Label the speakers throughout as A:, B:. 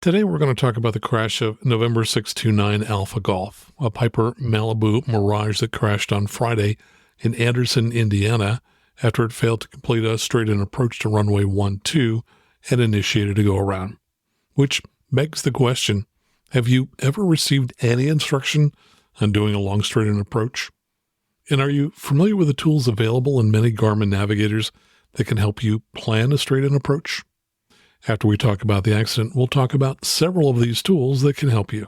A: Today we're going to talk about the crash of November 629 Alpha Golf, a Piper Malibu Mirage that crashed on Friday in Anderson, Indiana, after it failed to complete a straight-in approach to runway 12 and initiated a go-around. Which begs the question, have you ever received any instruction on doing a long straight-in approach? And are you familiar with the tools available in many Garmin navigators that can help you plan a straight-in approach? After we talk about the accident, we'll talk about several of these tools that can help you.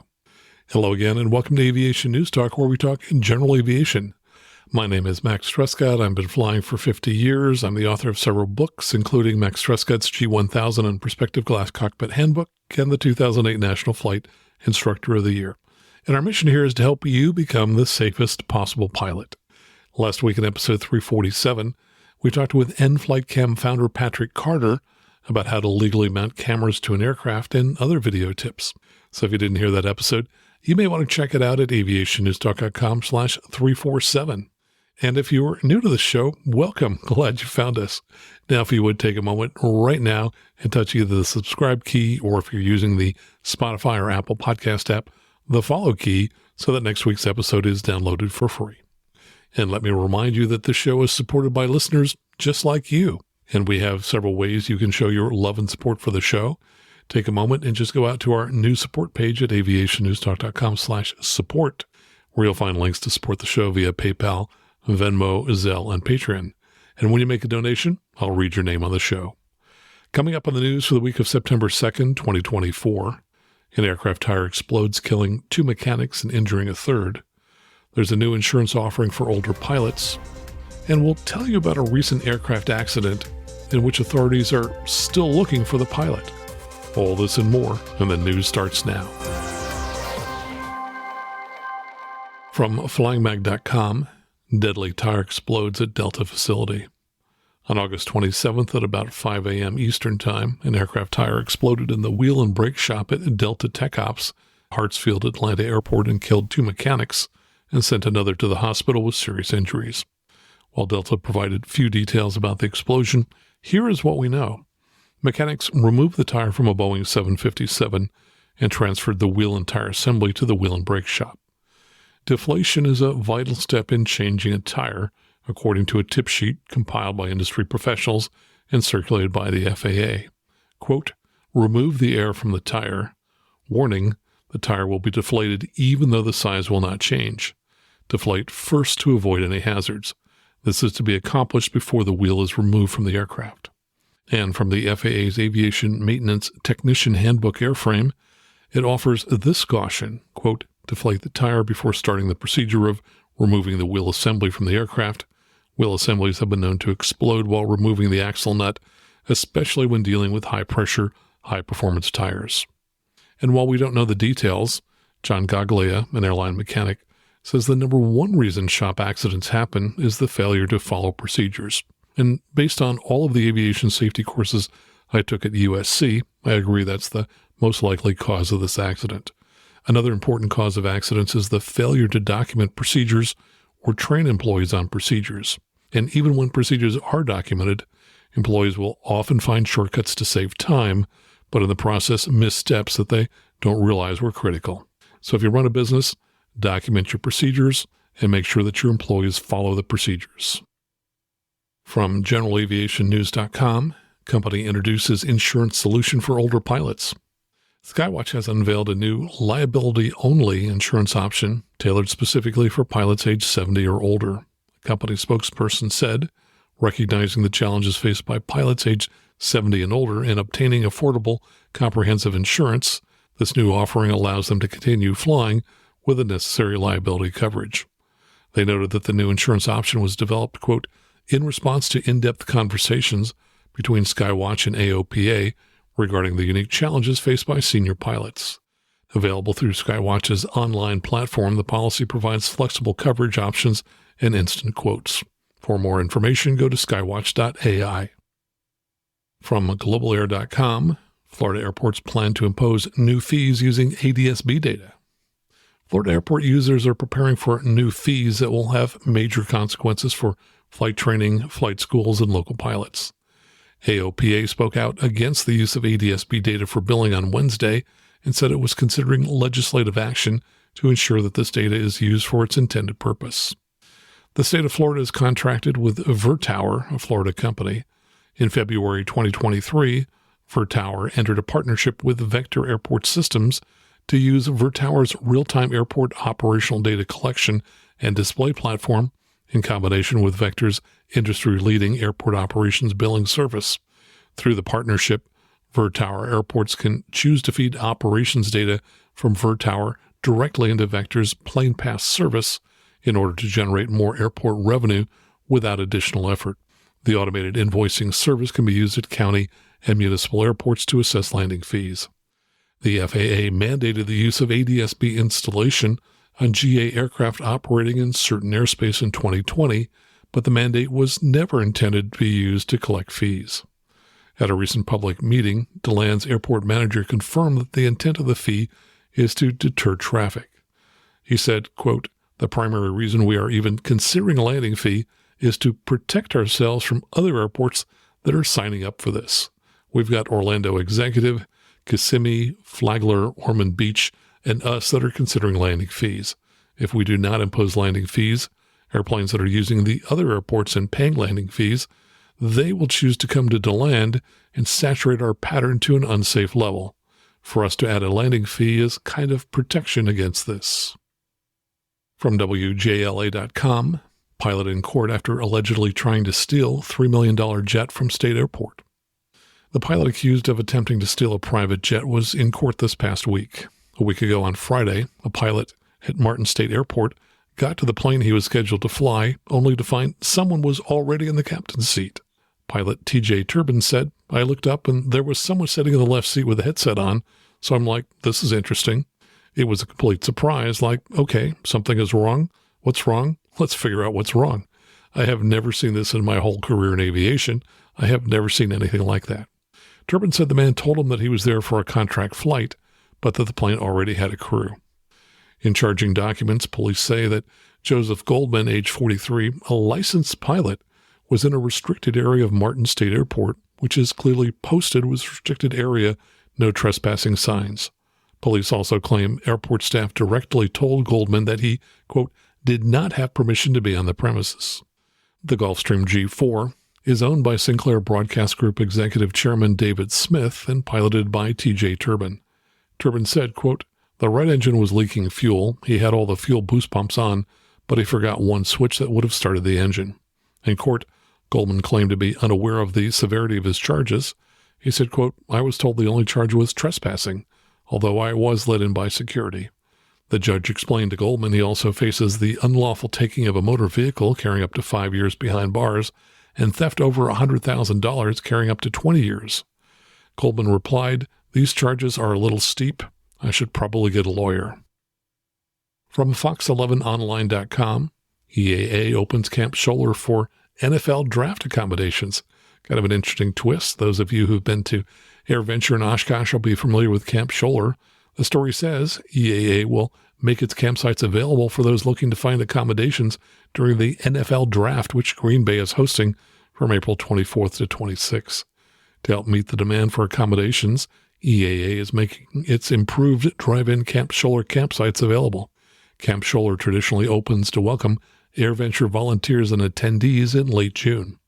A: Hello again, and welcome to Aviation News Talk, where we talk general aviation. My name is Max Trescott. I've been flying for 50 years. I'm the author of several books, including Max Trescott's G1000 and Perspective Glass Cockpit Handbook and the 2008 National Flight Instructor of the Year. And our mission here is to help you become the safest possible pilot. Last week in episode 347, we talked with N-Flight founder Patrick Carter about how to legally mount cameras to an aircraft and other video tips. So if you didn't hear that episode, you may want to check it out at aviationnewstalk.com/347. And if you're new to the show, welcome. Glad you found us. Now, if you would take a moment right now and touch either the subscribe key, or if you're using the Spotify or Apple Podcast app, the follow key, so that next week's episode is downloaded for free. And let me remind you that the show is supported by listeners just like you. And we have several ways you can show your love and support for the show. Take a moment and just go out to our new support page at aviationnewstalk.com/support, where you'll find links to support the show via PayPal, Venmo, Zelle, and Patreon. And when you make a donation, I'll read your name on the show. Coming up on the news for the week of September 2nd, 2024, an aircraft tire explodes, killing 2 mechanics and injuring a third. There's a new insurance offering for older pilots. And we'll tell you about a recent aircraft accident in which authorities are still looking for the pilot. All this and more, and the news starts now. From flyingmag.com, deadly tire explodes at Delta facility. On August 27th at about 5 a.m. Eastern Time, an aircraft tire exploded in the wheel and brake shop at Delta Tech Ops, Hartsfield Atlanta Airport, and killed 2 mechanics and sent another to the hospital with serious injuries. While Delta provided few details about the explosion, here is what we know. Mechanics removed the tire from a Boeing 757 and transferred the wheel and tire assembly to the wheel and brake shop. Deflation is a vital step in changing a tire, according to a tip sheet compiled by industry professionals and circulated by the FAA. Quote, remove the air from the tire. Warning, the tire will be deflated even though the size will not change. Deflate first to avoid any hazards. This is to be accomplished before the wheel is removed from the aircraft. And from the FAA's Aviation Maintenance Technician Handbook Airframe, it offers this caution, quote, deflate the tire before starting the procedure of removing the wheel assembly from the aircraft. Wheel assemblies have been known to explode while removing the axle nut, especially when dealing with high-pressure, high-performance tires. And while we don't know the details, John Gaglia, an airline mechanic, says the number one reason shop accidents happen is the failure to follow procedures. And based on all of the aviation safety courses I took at USC, I agree that's the most likely cause of this accident. Another important cause of accidents is the failure to document procedures or train employees on procedures. And even when procedures are documented, employees will often find shortcuts to save time, but in the process miss steps that they don't realize were critical. So if you run a business, document your procedures and make sure that your employees follow the procedures. From generalaviationnews.com, company introduces insurance solution for older pilots. Skywatch has unveiled a new liability-only insurance option tailored specifically for pilots age 70 or older. The company spokesperson said, recognizing the challenges faced by pilots age 70 and older in obtaining affordable, comprehensive insurance, this new offering allows them to continue flying with the necessary liability coverage. They noted that the new insurance option was developed, quote, in response to in-depth conversations between Skywatch and AOPA regarding the unique challenges faced by senior pilots. Available through Skywatch's online platform, the policy provides flexible coverage options and instant quotes. For more information, go to skywatch.ai. From globalair.com, Florida airports plan to impose new fees using ADS-B data. Florida airport users are preparing for new fees that will have major consequences for flight training, flight schools, and local pilots. AOPA spoke out against the use of ADS-B data for billing on Wednesday and said it was considering legislative action to ensure that this data is used for its intended purpose. The state of Florida is contracted with Vertower, a Florida company. In February 2023, Vertower entered a partnership with Vector Airport Systems to use Vertower's real-time airport operational data collection and display platform in combination with Vector's industry-leading airport operations billing service. Through the partnership, Vertower airports can choose to feed operations data from Vertower directly into Vector's PlanePass service in order to generate more airport revenue without additional effort. The automated invoicing service can be used at county and municipal airports to assess landing fees. The FAA mandated the use of ADS-B installation on GA aircraft operating in certain airspace in 2020, but the mandate was never intended to be used to collect fees. At a recent public meeting, DeLand's airport manager confirmed that the intent of the fee is to deter traffic. He said, quote, "The primary reason we are even considering a landing fee is to protect ourselves from other airports that are signing up for this. We've got Orlando Executive, Kissimmee, Flagler, Ormond Beach, and us that are considering landing fees. If we do not impose landing fees, airplanes that are using the other airports and paying landing fees, they will choose to come to DeLand and saturate our pattern to an unsafe level. For us to add a landing fee is kind of protection against this." From WJLA.com, pilot in court after allegedly trying to steal $3 million jet from state airport. The pilot accused of attempting to steal a private jet was in court this past week. A week ago on Friday, a pilot at Martin State Airport got to the plane he was scheduled to fly, only to find someone was already in the captain's seat. Pilot T.J. Turbin said, "I looked up and there was someone sitting in the left seat with a headset on, so I'm like, this is interesting. It was a complete surprise, like, okay, something is wrong. What's wrong? Let's figure out what's wrong. I have never seen this in my whole career in aviation. I have never seen anything like that." Turbin said the man told him that he was there for a contract flight, but that the plane already had a crew. In charging documents, police say that Joseph Goldman, age 43, a licensed pilot, was in a restricted area of Martin State Airport, which is clearly posted with restricted area, no trespassing signs. Police also claim airport staff directly told Goldman that he, quote, did not have permission to be on the premises. The Gulfstream G4 is owned by Sinclair Broadcast Group Executive Chairman David Smith and piloted by T.J. Turbin. Turbin said, quote, "The right engine was leaking fuel. He had all the fuel boost pumps on, but he forgot one switch that would have started the engine." In court, Goldman claimed to be unaware of the severity of his charges. He said, quote, "I was told the only charge was trespassing, although I was let in by security." The judge explained to Goldman he also faces the unlawful taking of a motor vehicle carrying up to 5 years behind bars and theft over $100,000 carrying up to 20 years. Goldman replied, "These charges are a little steep. I should probably get a lawyer." From Fox11Online.com, EAA opens Camp Scholler for NFL draft accommodations. Kind of an interesting twist. Those of you who've been to AirVenture in Oshkosh will be familiar with Camp Scholler. The story says EAA will make its campsites available for those looking to find accommodations during the NFL draft, which Green Bay is hosting from April 24th to 26th. To help meet the demand for accommodations, EAA is making its improved drive-in Camp Scholler campsites available. Camp Scholler traditionally opens to welcome AirVenture volunteers and attendees in late June.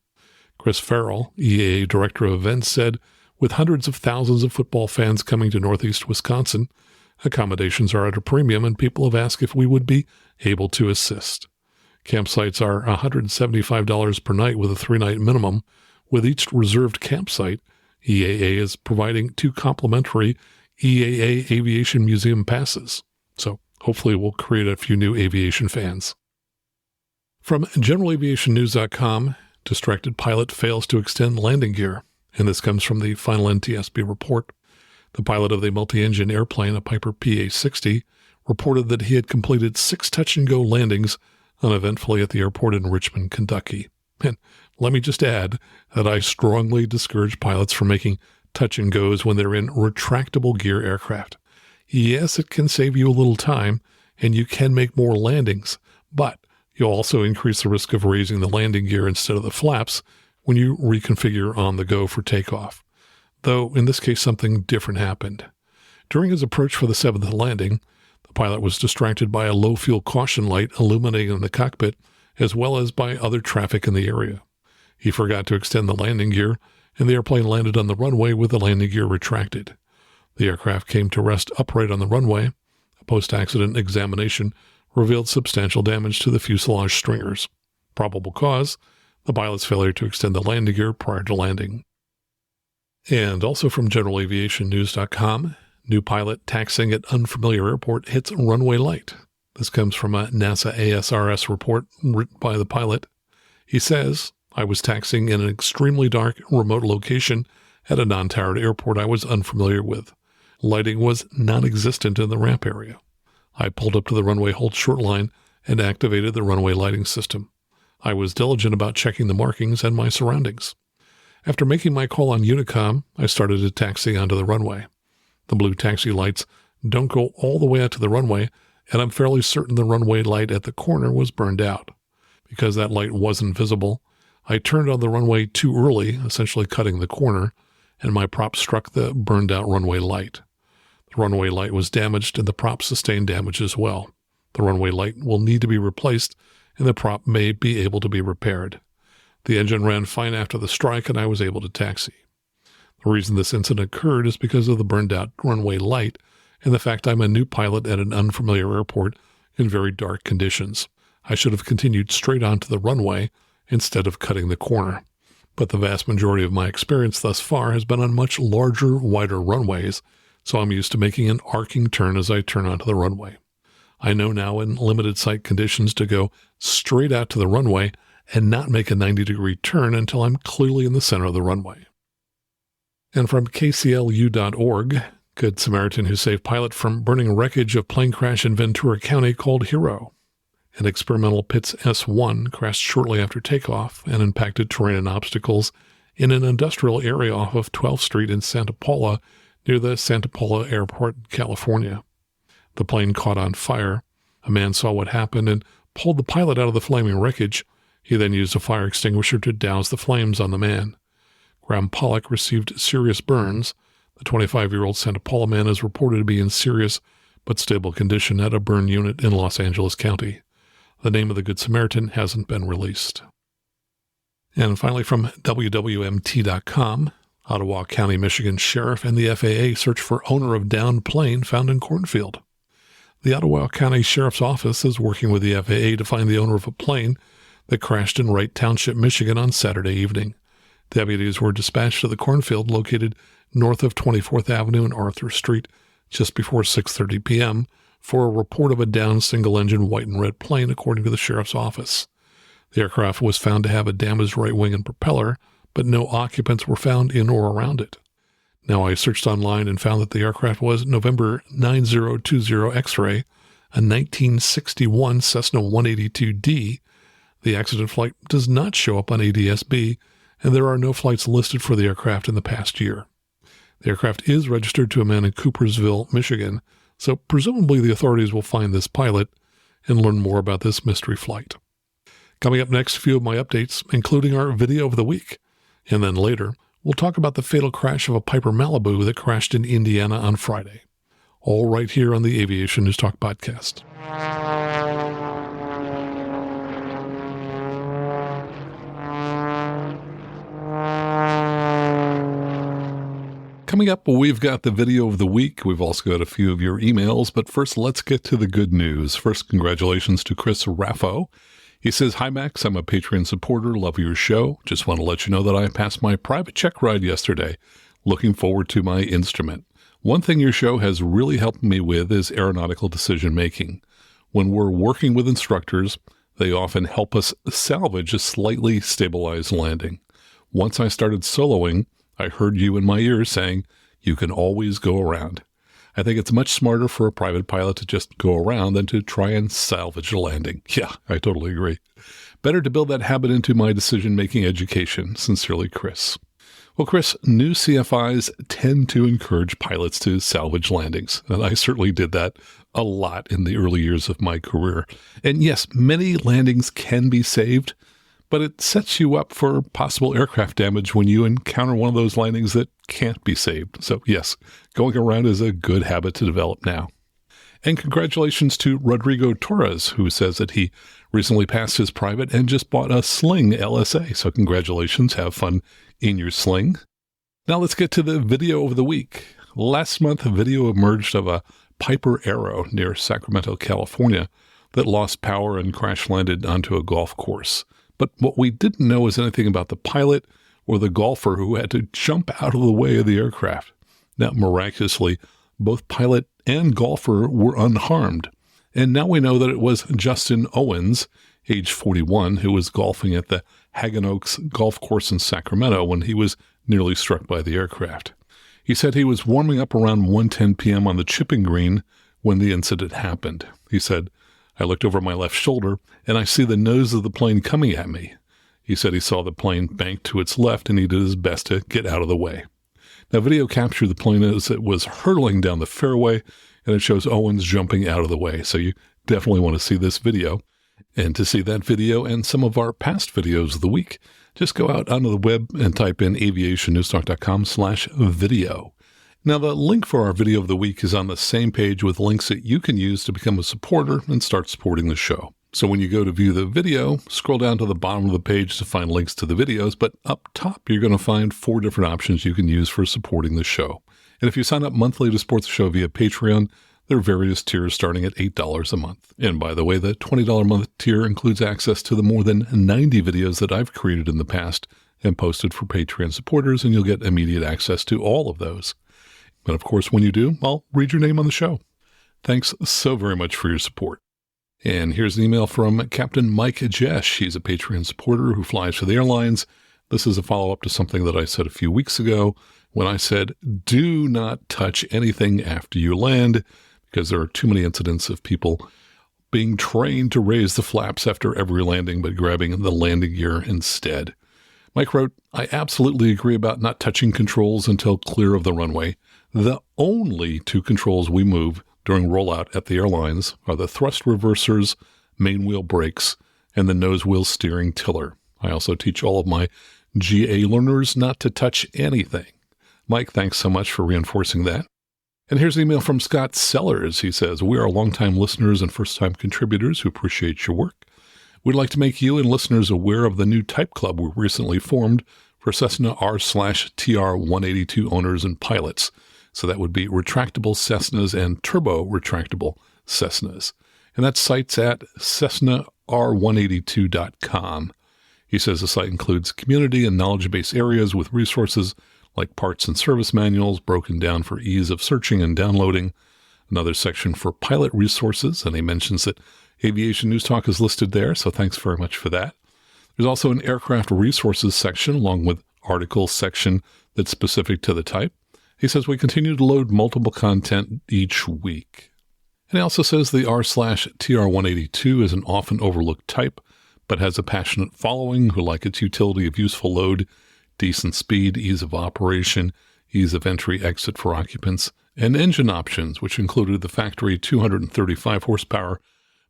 A: Chris Farrell, EAA Director of Events, said, "With hundreds of thousands of football fans coming to Northeast Wisconsin, accommodations are at a premium and people have asked if we would be able to assist." Campsites are $175 per night with a 3-night minimum. With each reserved campsite, EAA is providing 2 complimentary EAA Aviation Museum passes. So hopefully we'll create a few new aviation fans. From GeneralAviationNews.com, distracted pilot fails to extend landing gear. And this comes from the final NTSB report. The pilot of the multi-engine airplane, a Piper PA-60, reported that he had completed 6 touch-and-go landings uneventfully at the airport in Richmond, Kentucky. And let me just add that I strongly discourage pilots from making touch-and-goes when they're in retractable gear aircraft. Yes, it can save you a little time, and you can make more landings, but you'll also increase the risk of raising the landing gear instead of the flaps when you reconfigure on the go for takeoff. Though in this case, something different happened. During his approach for the 7th landing, the pilot was distracted by a low fuel caution light illuminating the cockpit, as well as by other traffic in the area. He forgot to extend the landing gear, and the airplane landed on the runway with the landing gear retracted. The aircraft came to rest upright on the runway. A post-accident examination revealed substantial damage to the fuselage stringers. Probable cause, the pilot's failure to extend the landing gear prior to landing. And also from GeneralAviationNews.com, new pilot taxiing at unfamiliar airport hits runway light. This comes from a NASA ASRS report written by the pilot. He says, "I was taxiing in an extremely dark, remote location at a non-towered airport I was unfamiliar with. Lighting was non-existent in the ramp area. I pulled up to the runway hold short line and activated the runway lighting system. I was diligent about checking the markings and my surroundings. After making my call on Unicom, I started to taxi onto the runway. The blue taxi lights don't go all the way out to the runway, and I'm fairly certain the runway light at the corner was burned out. Because that light wasn't visible, I turned on the runway too early, essentially cutting the corner, and my prop struck the burned-out runway light. The runway light was damaged, and the prop sustained damage as well. The runway light will need to be replaced, and the prop may be able to be repaired. The engine ran fine after the strike, and I was able to taxi. The reason this incident occurred is because of the burned-out runway light and the fact I'm a new pilot at an unfamiliar airport in very dark conditions. I should have continued straight onto the runway instead of cutting the corner. But the vast majority of my experience thus far has been on much larger, wider runways, so I'm used to making an arcing turn as I turn onto the runway. I know now in limited sight conditions to go straight out to the runway and not make a 90-degree turn until I'm clearly in the center of the runway." And from KCLU.org, Good Samaritan who saved pilot from burning wreckage of plane crash in Ventura County called hero. An experimental Pitts S-1 crashed shortly after takeoff and impacted terrain and obstacles in an industrial area off of 12th Street in Santa Paula near the Santa Paula Airport, California. The plane caught on fire. A man saw what happened and pulled the pilot out of the flaming wreckage. He then used a fire extinguisher to douse the flames on the man. Graham Pollock received serious burns. The 25-year-old Santa Paula man is reported to be in serious but stable condition at a burn unit in Los Angeles County. The name of the Good Samaritan hasn't been released. And finally from WWMT.com, Ottawa County, Michigan Sheriff and the FAA search for owner of downed plane found in cornfield. The Ottawa County Sheriff's Office is working with the FAA to find the owner of a plane that crashed in Wright Township, Michigan on Saturday evening. Deputies were dispatched to the cornfield located north of 24th Avenue and Arthur Street just before 6:30 p.m. for a report of a downed single-engine white and red plane, according to the Sheriff's Office. The aircraft was found to have a damaged right wing and propeller, but no occupants were found in or around it. Now, I searched online and found that the aircraft was November 9020 X-ray, a 1961 Cessna 182D. The accident flight does not show up on ADS-B, and there are no flights listed for the aircraft in the past year. The aircraft is registered to a man in Coopersville, Michigan, so presumably the authorities will find this pilot and learn more about this mystery flight. Coming up next, a few of my updates, including our video of the week. And then later, we'll talk about the fatal crash of a Piper Malibu that crashed in Indiana on Friday. All right here on the Aviation News Talk podcast. Coming up, we've got the video of the week. We've also got a few of your emails, but first, let's get to the good news. First, congratulations to Chris Raffo. He says, "Hi, Max. I'm a Patreon supporter. Love your show. Just want to let you know that I passed my private check ride yesterday. Looking forward to my instrument. One thing your show has really helped me with is aeronautical decision making. When we're working with instructors, they often help us salvage a slightly stabilized landing. Once I started soloing, I heard you in my ears saying, you can always go around. I think it's much smarter for a private pilot to just go around than to try and salvage a landing." Yeah, I totally agree. Better to build that habit into my decision-making education. Sincerely, Chris. Well, Chris, new CFIs tend to encourage pilots to salvage landings, and I certainly did that a lot in the early years of my career. And yes, many landings can be saved, but it sets you up for possible aircraft damage when you encounter one of those landings that can't be saved. So yes, going around is a good habit to develop now. And congratulations to Rodrigo Torres, who says that he recently passed his private and just bought a Sling LSA. So congratulations, have fun in your Sling. Now let's get to the video of the week. Last month, a video emerged of a Piper Arrow near Sacramento, California, that lost power and crash landed onto a golf course. But what we didn't know is anything about the pilot or the golfer who had to jump out of the way of the aircraft. Now, miraculously, both pilot and golfer were unharmed. And now we know that it was Justin Owens, age 41, who was golfing at the Haggin Oaks golf course in Sacramento when he was nearly struck by the aircraft. He said he was warming up around 1:10 p.m. on the chipping green when the incident happened. He said, "I looked over my left shoulder and I see the nose of the plane coming at me." He said he saw the plane bank to its left and he did his best to get out of the way. Now, video captured the plane as it was hurtling down the fairway, and it shows Owens jumping out of the way. So you definitely want to see this video. And to see that video and some of our past videos of the week, just go out onto the web and type in aviationnewstalk.com/video. Now, the link for our video of the week is on the same page with links that you can use to become a supporter and start supporting the show. So when you go to view the video, scroll down to the bottom of the page to find links to the videos, but up top, you're going to find 4 different options you can use for supporting the show. And if you sign up monthly to support the show via Patreon, there are various tiers starting at $8 a month. And by the way, the $20 a month tier includes access to the more than 90 videos that I've created in the past and posted for Patreon supporters, and you'll get immediate access to all of those. But of course, when you do, I'll read your name on the show. Thanks so very much for your support. And here's an email from Captain Mike Jesh. He's a Patreon supporter who flies for the airlines. This is a follow-up to something that I said a few weeks ago when I said, do not touch anything after you land, because there are too many incidents of people being trained to raise the flaps after every landing, but grabbing the landing gear instead. Mike wrote, I absolutely agree about not touching controls until clear of the runway. The only 2 controls we move during rollout at the airlines are the thrust reversers, main wheel brakes, and the nose wheel steering tiller. I also teach all of my GA learners not to touch anything. Mike, thanks so much for reinforcing that. And here's an email from Scott Sellers. He says, we are longtime listeners and first-time contributors who appreciate your work. We'd like to make you and listeners aware of the new Type Club we recently formed for Cessna R/TR 182 owners and pilots. So that would be retractable Cessnas and turbo retractable Cessnas. And that site's at CessnaR182.com. He says the site includes community and knowledge-based areas with resources like parts and service manuals broken down for ease of searching and downloading, another section for pilot resources, and he mentions that Aviation News Talk is listed there, so thanks very much for that. There's also an aircraft resources section along with articles section that's specific to the type. He says we continue to load multiple content each week. And he also says the R/TR 182 is an often overlooked type, but has a passionate following who like its utility of useful load, decent speed, ease of operation, ease of entry-exit for occupants, and engine options, which included the factory 235 horsepower,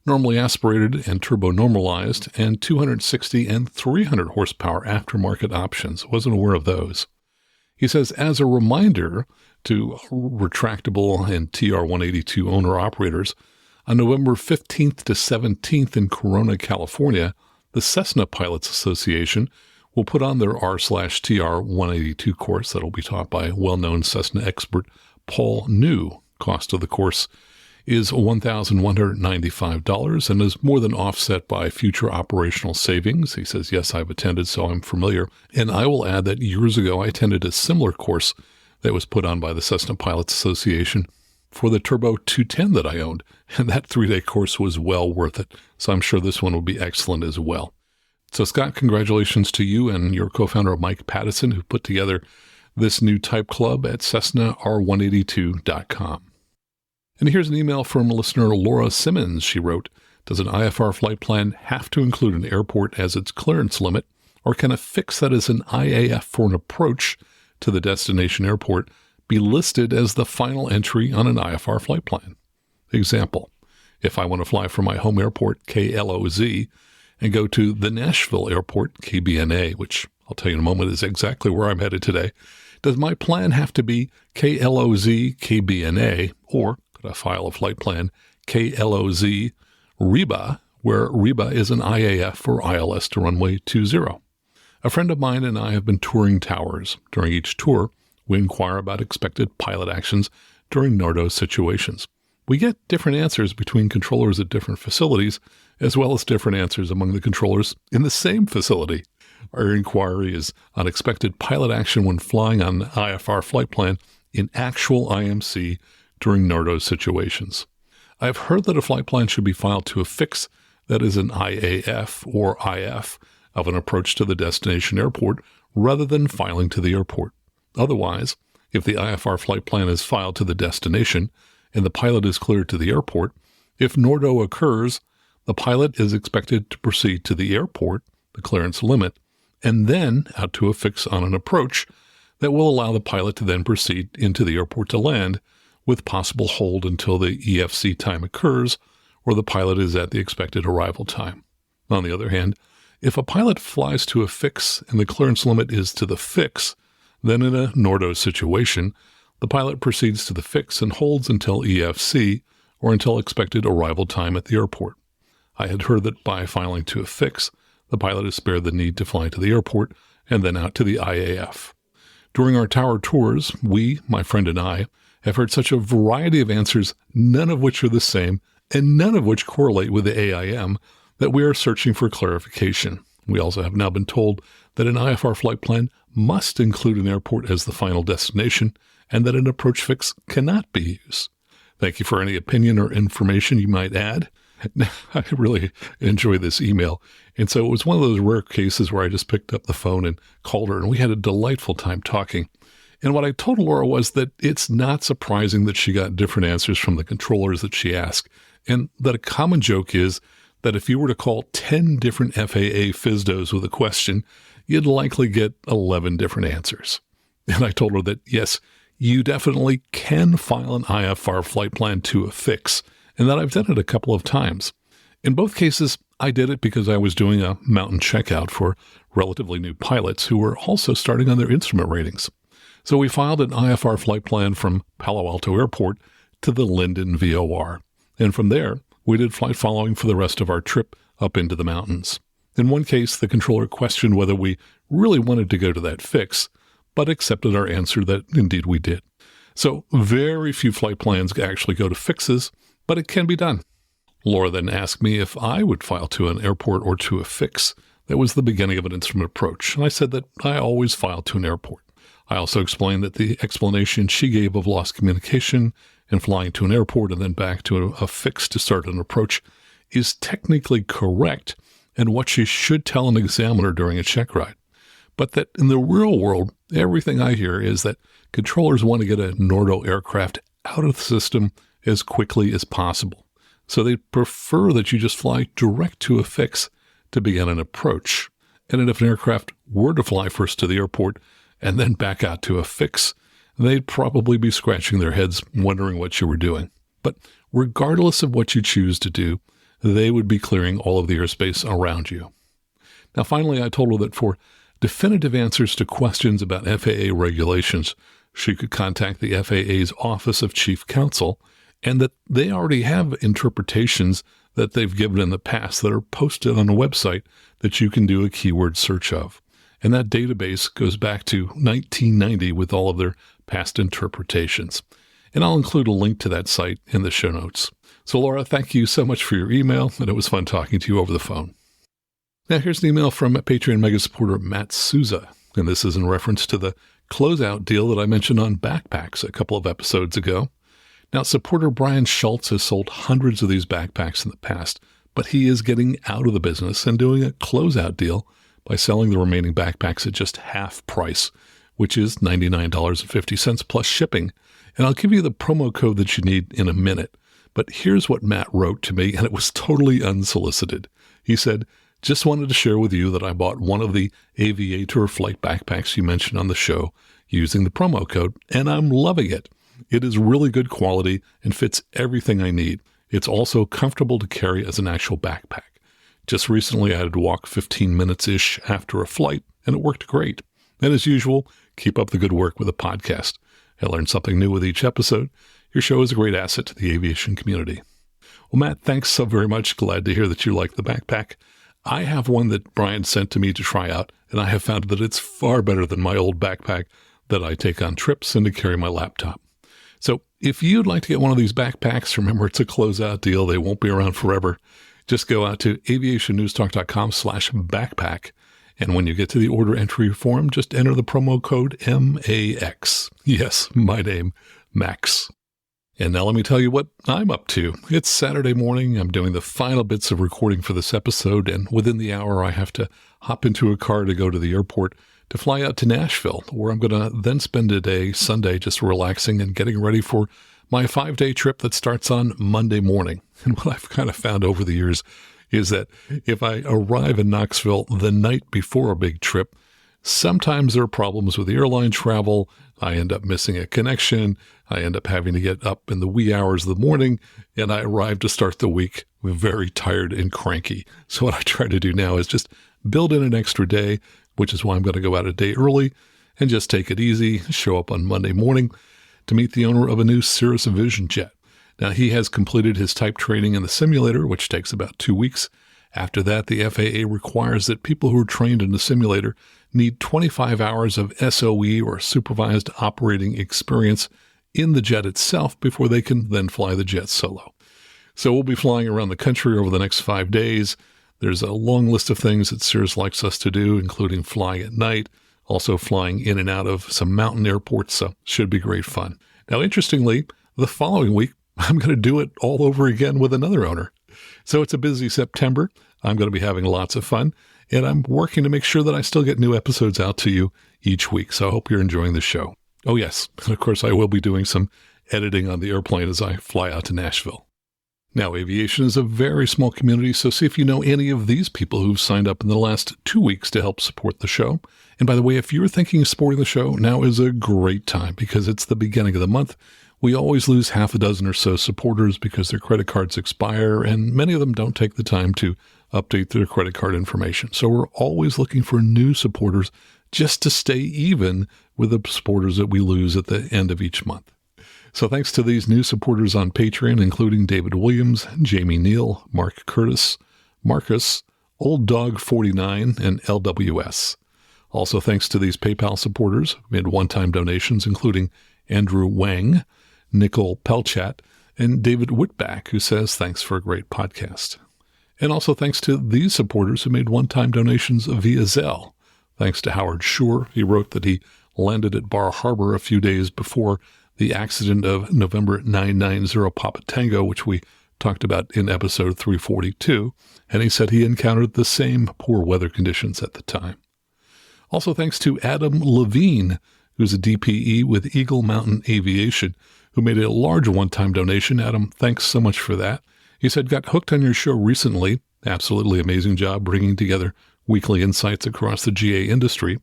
A: normally aspirated and turbo-normalized, and 260 and 300 horsepower aftermarket options. Wasn't aware of those. He says, as a reminder to retractable and TR-182 owner-operators, on November 15th to 17th in Corona, California, the Cessna Pilots Association will put on their R/TR 182 course that will be taught by well-known Cessna expert Paul New. Cost of the course is $1,195 and is more than offset by future operational savings. He says, yes, I've attended, so I'm familiar. And I will add that years ago, I attended a similar course that was put on by the Cessna Pilots Association for the Turbo 210 that I owned. And that 3-day course was well worth it. So I'm sure this one will be excellent as well. So Scott, congratulations to you and your co-founder Mike Pattison, who put together this new type club at CessnaR182.com. And here's an email from listener Laura Simmons. She wrote, does an IFR flight plan have to include an airport as its clearance limit, or can a fix that is an IAF for an approach to the destination airport be listed as the final entry on an IFR flight plan? Example, if I want to fly from my home airport, KLOZ, and go to the Nashville Airport, KBNA, which I'll tell you in a moment is exactly where I'm headed today. Does my plan have to be KLOZ KBNA, or could I file a flight plan KLOZ REBA, where REBA is an IAF or ILS to runway 20? A friend of mine and I have been touring towers. During each tour, we inquire about expected pilot actions during NORDO situations. We get different answers between controllers at different facilities, as well as different answers among the controllers in the same facility. Our inquiry is on expected pilot action when flying on an IFR flight plan in actual IMC during NORDO situations. I have heard that a flight plan should be filed to a fix that is an IAF or IF of an approach to the destination airport rather than filing to the airport. Otherwise, if the IFR flight plan is filed to the destination and the pilot is cleared to the airport, if NORDO occurs, the pilot is expected to proceed to the airport, the clearance limit, and then out to a fix on an approach that will allow the pilot to then proceed into the airport to land with possible hold until the EFC time occurs or the pilot is at the expected arrival time. On the other hand, if a pilot flies to a fix and the clearance limit is to the fix, then in a NORDO situation, the pilot proceeds to the fix and holds until EFC or until expected arrival time at the airport. I had heard that by filing to a fix, the pilot is spared the need to fly to the airport and then out to the IAF. During our tower tours, we, my friend and I, have heard such a variety of answers, none of which are the same and none of which correlate with the AIM, that we are searching for clarification. We also have now been told that an IFR flight plan must include an airport as the final destination and that an approach fix cannot be used. Thank you for any opinion or information you might add. I really enjoy this email. And so it was one of those rare cases where I just picked up the phone and called her, and we had a delightful time talking. And what I told Laura was that it's not surprising that she got different answers from the controllers that she asked, and that a common joke is that if you were to call 10 different FAA FSDOs with a question, you'd likely get 11 different answers. And I told her that, yes, you definitely can file an IFR flight plan to a fix, and that I've done it a couple of times. In both cases, I did it because I was doing a mountain checkout for relatively new pilots who were also starting on their instrument ratings. So we filed an IFR flight plan from Palo Alto Airport to the Linden VOR. And from there, we did flight following for the rest of our trip up into the mountains. In one case, the controller questioned whether we really wanted to go to that fix, but accepted our answer that indeed we did. So very few flight plans actually go to fixes, but it can be done. Laura then asked me if I would file to an airport or to a fix that was the beginning of an instrument approach, and I said that I always file to an airport. I also explained that the explanation she gave of lost communication and flying to an airport and then back to a fix to start an approach is technically correct and what she should tell an examiner during a check ride. But that in the real world, everything I hear is that controllers want to get a NORDO aircraft out of the system as quickly as possible. So they prefer that you just fly direct to a fix to begin an approach. And then if an aircraft were to fly first to the airport and then back out to a fix, they'd probably be scratching their heads wondering what you were doing. But regardless of what you choose to do, they would be clearing all of the airspace around you. Now, finally, I told her that for definitive answers to questions about FAA regulations, she could contact the FAA's Office of Chief Counsel, and that they already have interpretations that they've given in the past that are posted on a website that you can do a keyword search of. And that database goes back to 1990 with all of their past interpretations. And I'll include a link to that site in the show notes. So, Laura, thank you so much for your email, and it was fun talking to you over the phone. Now, here's an email from Patreon Mega supporter Matt Souza, and this is in reference to the closeout deal that I mentioned on backpacks a couple of episodes ago. Now, supporter Brian Schultz has sold hundreds of these backpacks in the past, but he is getting out of the business and doing a closeout deal by selling the remaining backpacks at just half price, which is $99.50 plus shipping. And I'll give you the promo code that you need in a minute. But here's what Matt wrote to me, and it was totally unsolicited. He said, "Just wanted to share with you that I bought one of the Aviator flight backpacks you mentioned on the show using the promo code, and I'm loving it. It is really good quality and fits everything I need. It's also comfortable to carry as an actual backpack. Just recently, I had to walk 15 minutes-ish after a flight, and it worked great. And as usual, keep up the good work with the podcast. I learn something new with each episode. Your show is a great asset to the aviation community. Well, Matt, thanks so very much. Glad to hear that you like the backpack. I have one that Brian sent to me to try out, and I have found that it's far better than my old backpack that I take on trips and to carry my laptop. So if you'd like to get one of these backpacks, remember it's a closeout deal. They won't be around forever. Just go out to aviationnewstalk.com/backpack. And when you get to the order entry form, just enter the promo code MAX. Yes, my name, Max. And now let me tell you what I'm up to. It's Saturday morning. I'm doing the final bits of recording for this episode, and within the hour, I have to hop into a car to go to the airport to fly out to Nashville, where I'm going to then spend a day, Sunday, just relaxing and getting ready for my 5-day trip that starts on Monday morning. And what I've kind of found over the years is that if I arrive in Knoxville the night before a big trip, sometimes there are problems with airline travel. I end up missing a connection. I end up having to get up in the wee hours of the morning, and I arrive to start the week very tired and cranky. So what I try to do now is just build in an extra day, which is why I'm going to go out a day early and just take it easy, show up on Monday morning to meet the owner of a new Cirrus Vision jet. Now, he has completed his type training in the simulator, which takes about 2 weeks. After that, the FAA requires that people who are trained in the simulator need 25 hours of SOE or supervised operating experience in the jet itself before they can then fly the jet solo. So we'll be flying around the country over the next 5 days. There's a long list of things that Cirrus likes us to do, including flying at night, also flying in and out of some mountain airports, so should be great fun. Now, interestingly, the following week, I'm going to do it all over again with another owner. So it's a busy September. I'm going to be having lots of fun, and I'm working to make sure that I still get new episodes out to you each week, so I hope you're enjoying the show. Oh, yes, and of course, I will be doing some editing on the airplane as I fly out to Nashville. Now, aviation is a very small community, so see if you know any of these people who've signed up in the last 2 weeks to help support the show. And by the way, if you're thinking of supporting the show, now is a great time because it's the beginning of the month. We always lose half a dozen or so supporters because their credit cards expire, and many of them don't take the time to update their credit card information. So we're always looking for new supporters just to stay even with the supporters that we lose at the end of each month. So thanks to these new supporters on Patreon, including David Williams, Jamie Neal, Mark Curtis, Marcus, Old Dog 49, and LWS. Also thanks to these PayPal supporters who made one-time donations, including Andrew Wang, Nicole Pelchat, and David Whitback, who says thanks for a great podcast. And also thanks to these supporters who made one-time donations via Zelle. Thanks to Howard Shore. He wrote that he landed at Bar Harbor a few days before the accident of November 990 Papa Tango, which we talked about in episode 342, and he said he encountered the same poor weather conditions at the time. Also thanks to Adam Levine, who's a DPE with Eagle Mountain Aviation, who made a large one-time donation. Adam, thanks so much for that. He said, got hooked on your show recently. Absolutely amazing job bringing together weekly insights across the GA industry.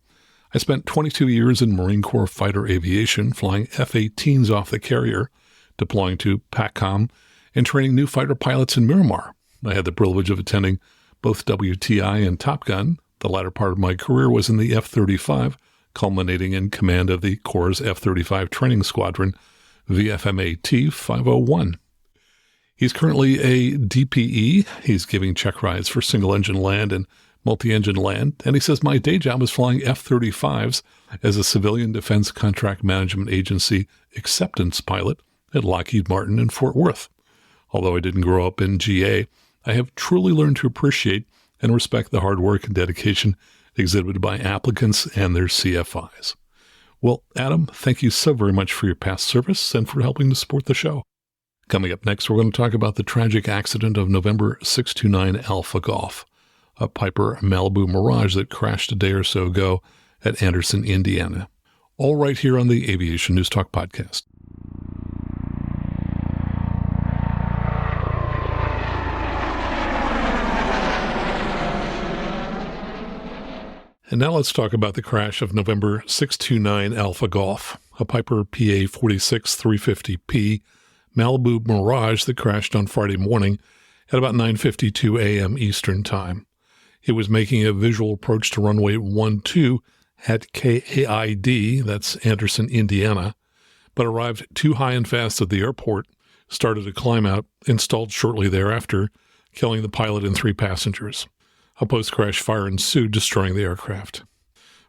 A: I spent 22 years in Marine Corps fighter aviation, flying F-18s off the carrier, deploying to PACOM, and training new fighter pilots in Miramar. I had the privilege of attending both WTI and Top Gun. The latter part of my career was in the F-35, culminating in command of the Corps' F-35 training squadron, VFMAT 501. He's currently a DPE. He's giving check rides for single-engine land and multi-engine land, and he says, my day job is flying F-35s as a civilian defense contract management agency acceptance pilot at Lockheed Martin in Fort Worth. Although I didn't grow up in GA, I have truly learned to appreciate and respect the hard work and dedication exhibited by applicants and their CFIs. Well, Adam, thank you so very much for your past service and for helping to support the show. Coming up next, we're going to talk about the tragic accident of November 629 Alpha Golf, a Piper Malibu Mirage that crashed a day or so ago at Anderson, Indiana. All right here on the Aviation News Talk podcast. And now let's talk about the crash of November 629 Alpha Golf, a Piper PA-46-350P Malibu Mirage that crashed on Friday morning at about 9:52 a.m. Eastern Time. It was making a visual approach to runway 12 at KFOD, that's Anderson, Indiana, but arrived too high and fast at the airport, started a climb out, and stalled shortly thereafter, killing the pilot and 3 passengers. A post-crash fire ensued, destroying the aircraft.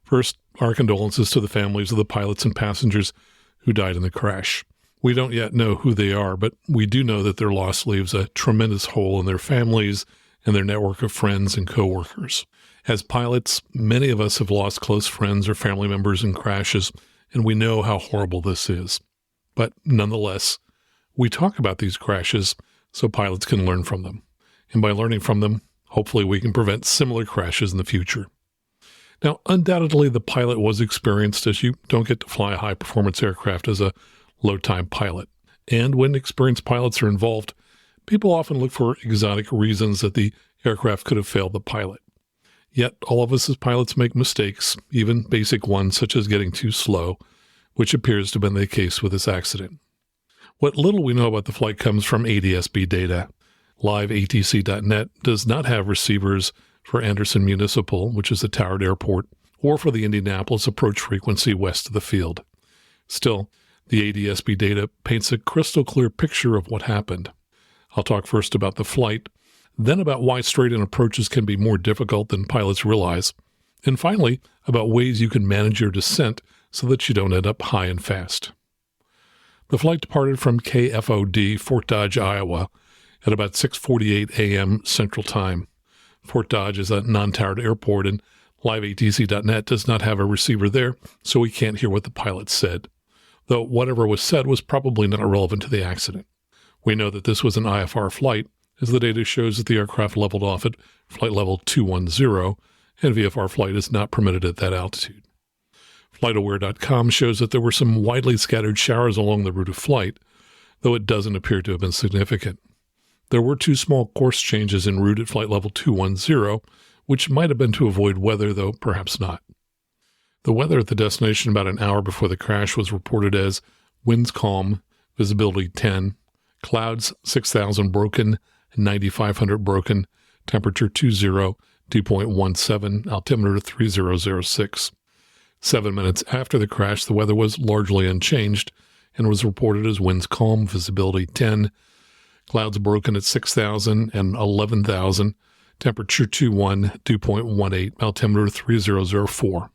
A: First, our condolences to the families of the pilots and passengers who died in the crash. We don't yet know who they are, but we do know that their loss leaves a tremendous hole in their families and their network of friends and coworkers. As pilots, many of us have lost close friends or family members in crashes, and we know how horrible this is. But nonetheless, we talk about these crashes so pilots can learn from them. And by learning from them, hopefully we can prevent similar crashes in the future. Now, undoubtedly, the pilot was experienced, as you don't get to fly a high-performance aircraft as a low-time pilot. And when experienced pilots are involved, people often look for exotic reasons that the aircraft could have failed the pilot. Yet, all of us as pilots make mistakes, even basic ones such as getting too slow, which appears to have been the case with this accident. What little we know about the flight comes from ADSB data. LiveATC.net does not have receivers for Anderson Municipal, which is a towered airport, or for the Indianapolis approach frequency west of the field. Still, the ADSB data paints a crystal clear picture of what happened. I'll talk first about the flight, then about why straight-in approaches can be more difficult than pilots realize, and finally, about ways you can manage your descent so that you don't end up high and fast. The flight departed from KFOD, Fort Dodge, Iowa, at about 6:48 a.m. Central Time. Fort Dodge is a non-towered airport, and LiveATC.net does not have a receiver there, so we can't hear what the pilot said, though whatever was said was probably not relevant to the accident. We know that this was an IFR flight, as the data shows that the aircraft leveled off at flight level 210, and VFR flight is not permitted at that altitude. FlightAware.com shows that there were some widely scattered showers along the route of flight, though it doesn't appear to have been significant. There were 2 small course changes en route at flight level 210, which might have been to avoid weather, though perhaps not. The weather at the destination about an hour before the crash was reported as winds calm, visibility 10, clouds 6,000 broken, 9,500 broken, temperature 20, dew point 17, altimeter 3006. 7 minutes after the crash, the weather was largely unchanged and was reported as winds calm, visibility 10, clouds broken at 6,000 and 11,000, temperature 21, dew point 18, altimeter 3004.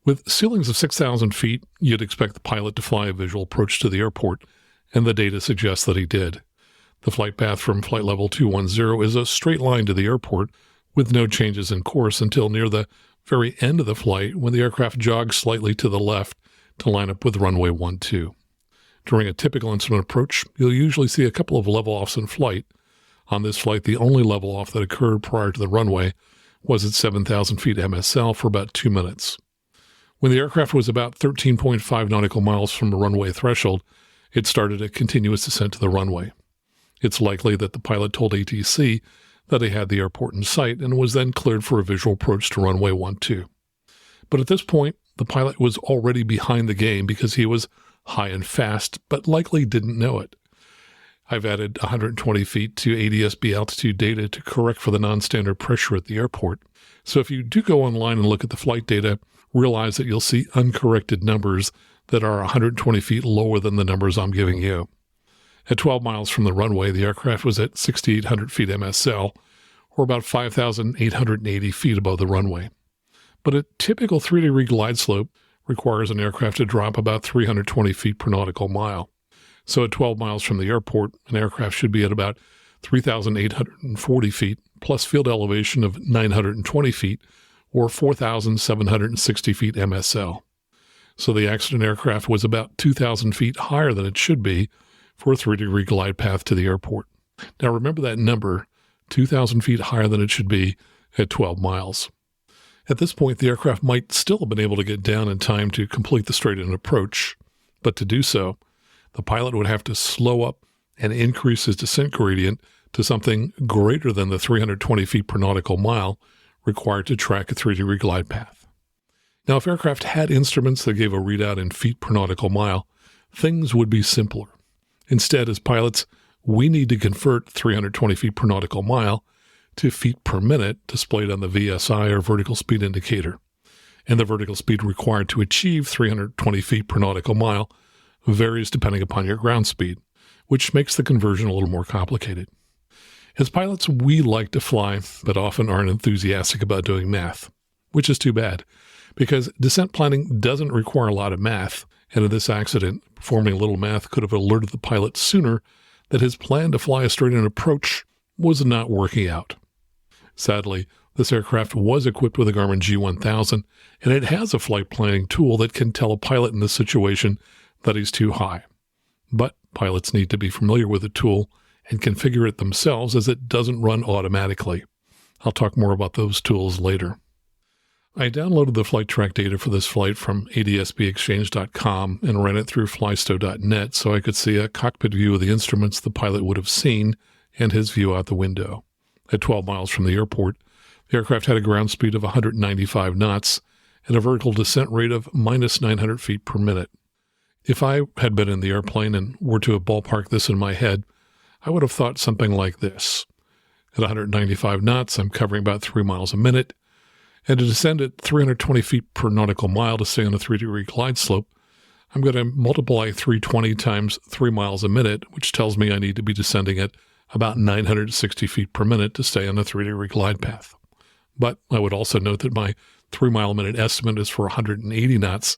A: With ceilings of 6,000 feet, you'd expect the pilot to fly a visual approach to the airport, and the data suggests that he did. The flight path from flight level 210 is a straight line to the airport with no changes in course until near the very end of the flight when the aircraft jogs slightly to the left to line up with runway 12. During a typical instrument approach, you'll usually see a couple of level-offs in flight. On this flight, the only level-off that occurred prior to the runway was at 7,000 feet MSL for about 2 minutes. When the aircraft was about 13.5 nautical miles from the runway threshold, it started a continuous descent to the runway. It's likely that the pilot told ATC that he had the airport in sight and was then cleared for a visual approach to runway 12. But at this point, the pilot was already behind the game because he was high and fast, but likely didn't know it. I've added 120 feet to ADSB altitude data to correct for the non-standard pressure at the airport. So if you do go online and look at the flight data, realize that you'll see uncorrected numbers that are 120 feet lower than the numbers I'm giving you. At 12 miles from the runway, the aircraft was at 6,800 feet MSL, or about 5,880 feet above the runway. But a typical 3-degree glide slope requires an aircraft to drop about 320 feet per nautical mile. So at 12 miles from the airport, an aircraft should be at about 3,840 feet, plus field elevation of 920 feet, or 4,760 feet MSL. So the accident aircraft was about 2,000 feet higher than it should be for a 3-degree glide path to the airport. Now remember that number, 2,000 feet higher than it should be at 12 miles. At this point, the aircraft might still have been able to get down in time to complete the straight-in approach, but to do so, the pilot would have to slow up and increase his descent gradient to something greater than the 320 feet per nautical mile required to track a 3-degree glide path. Now, if aircraft had instruments that gave a readout in feet per nautical mile, things would be simpler. Instead, as pilots, we need to convert 320 feet per nautical mile to feet per minute displayed on the VSI or vertical speed indicator. And the vertical speed required to achieve 320 feet per nautical mile varies depending upon your ground speed, which makes the conversion a little more complicated. As pilots, we like to fly, but often aren't enthusiastic about doing math, which is too bad, because descent planning doesn't require a lot of math, and in this accident, performing a little math could have alerted the pilot sooner that his plan to fly a straight-in approach was not working out. Sadly, this aircraft was equipped with a Garmin G1000, and it has a flight planning tool that can tell a pilot in this situation that he's too high. But pilots need to be familiar with the tool and configure it themselves, as it doesn't run automatically. I'll talk more about those tools later. I downloaded the flight track data for this flight from adsbexchange.com and ran it through flysto.net so I could see a cockpit view of the instruments the pilot would have seen and his view out the window. At 12 miles from the airport, the aircraft had a ground speed of 195 knots and a vertical descent rate of minus 900 feet per minute. If I had been in the airplane and were to have ballparked this in my head, I would have thought something like this. At 195 knots, I'm covering about 3 miles a minute, and to descend at 320 feet per nautical mile to stay on a 3-degree glide slope, I'm going to multiply 320 times 3 miles a minute, which tells me I need to be descending at about 960 feet per minute to stay on a 3-degree glide path. But I would also note that my 3-mile-a-minute estimate is for 180 knots,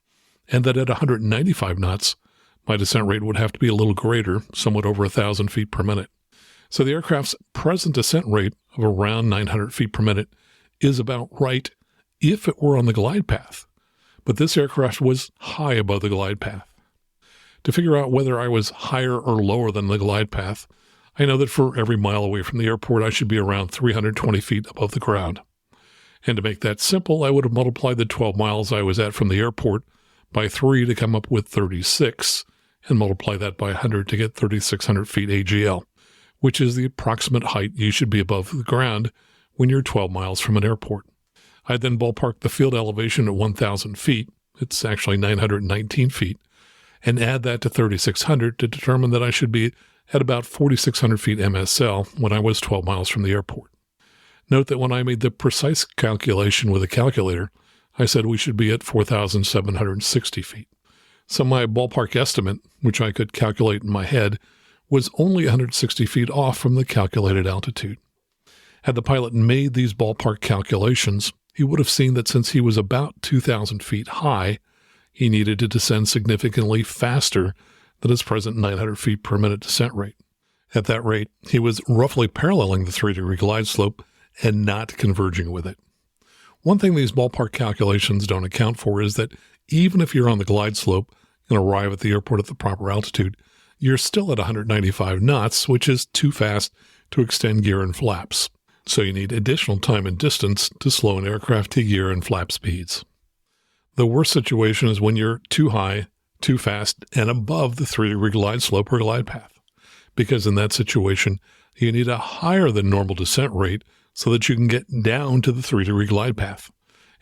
A: and that at 195 knots, my descent rate would have to be a little greater, somewhat over 1,000 feet per minute. So the aircraft's present descent rate of around 900 feet per minute is about right if it were on the glide path. But this aircraft was high above the glide path. To figure out whether I was higher or lower than the glide path, I know that for every mile away from the airport, I should be around 320 feet above the ground. And to make that simple, I would have multiplied the 12 miles I was at from the airport by 3 to come up with 36, and multiply that by 100 to get 3,600 feet AGL, which is the approximate height you should be above the ground when you're 12 miles from an airport. I then ballparked the field elevation at 1,000 feet, it's actually 919 feet, and add that to 3,600 to determine that I should be at about 4,600 feet MSL when I was 12 miles from the airport. Note that when I made the precise calculation with a calculator, I said we should be at 4,760 feet. So my ballpark estimate, which I could calculate in my head, was only 160 feet off from the calculated altitude. Had the pilot made these ballpark calculations, he would have seen that since he was about 2,000 feet high, he needed to descend significantly faster than his present 900 feet per minute descent rate. At that rate, he was roughly paralleling the 3-degree glide slope and not converging with it. One thing these ballpark calculations don't account for is that even if you're on the glide slope and arrive at the airport at the proper altitude, you're still at 195 knots, which is too fast to extend gear and flaps. So you need additional time and distance to slow an aircraft to gear and flap speeds. The worst situation is when you're too high, too fast, and above the 3-degree glide slope or glide path, because in that situation, you need a higher than normal descent rate so that you can get down to the 3-degree glide path.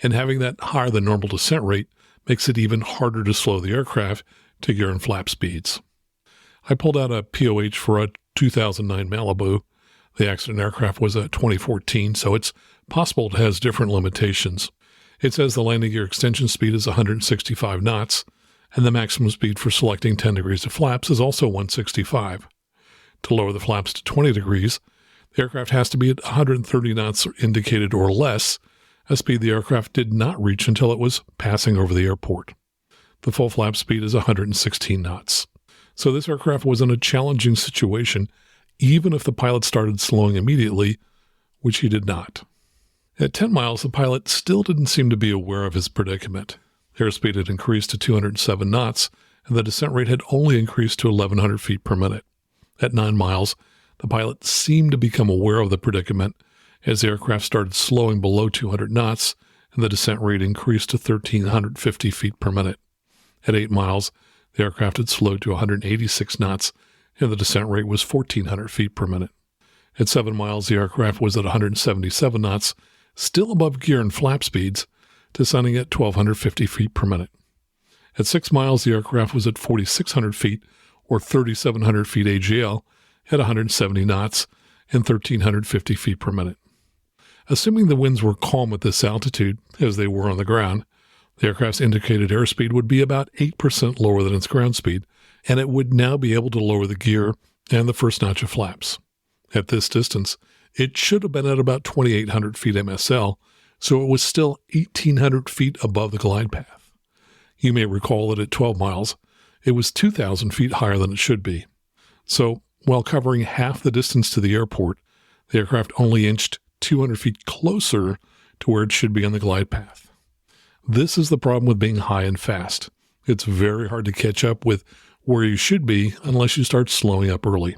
A: And having that higher than normal descent rate makes it even harder to slow the aircraft to gear and flap speeds. I pulled out a POH for a 2009 Malibu. The accident aircraft was a 2014, so it's possible it has different limitations. It says the landing gear extension speed is 165 knots, and the maximum speed for selecting 10 degrees of flaps is also 165. To lower the flaps to 20 degrees, the aircraft has to be at 130 knots indicated or less, a speed the aircraft did not reach until it was passing over the airport. The full flap speed is 116 knots. So this aircraft was in a challenging situation, even if the pilot started slowing immediately, which he did not. At 10 miles, the pilot still didn't seem to be aware of his predicament. Airspeed had increased to 207 knots, and the descent rate had only increased to 1,100 feet per minute. At 9 miles, the pilot seemed to become aware of the predicament as the aircraft started slowing below 200 knots, and the descent rate increased to 1,350 feet per minute. At 8 miles, the aircraft had slowed to 186 knots, and the descent rate was 1,400 feet per minute. At 7 miles, the aircraft was at 177 knots, still above gear and flap speeds, descending at 1,250 feet per minute. At 6 miles, the aircraft was at 4,600 feet, or 3,700 feet AGL, at 170 knots and 1,350 feet per minute. Assuming the winds were calm at this altitude, as they were on the ground, the aircraft's indicated airspeed would be about 8% lower than its ground speed, and it would now be able to lower the gear and the first notch of flaps. At this distance, it should have been at about 2,800 feet MSL, so it was still 1,800 feet above the glide path. You may recall that at 12 miles, it was 2,000 feet higher than it should be. So, while covering half the distance to the airport, the aircraft only inched 200 feet closer to where it should be on the glide path. This is the problem with being high and fast. It's very hard to catch up with where you should be unless you start slowing up early.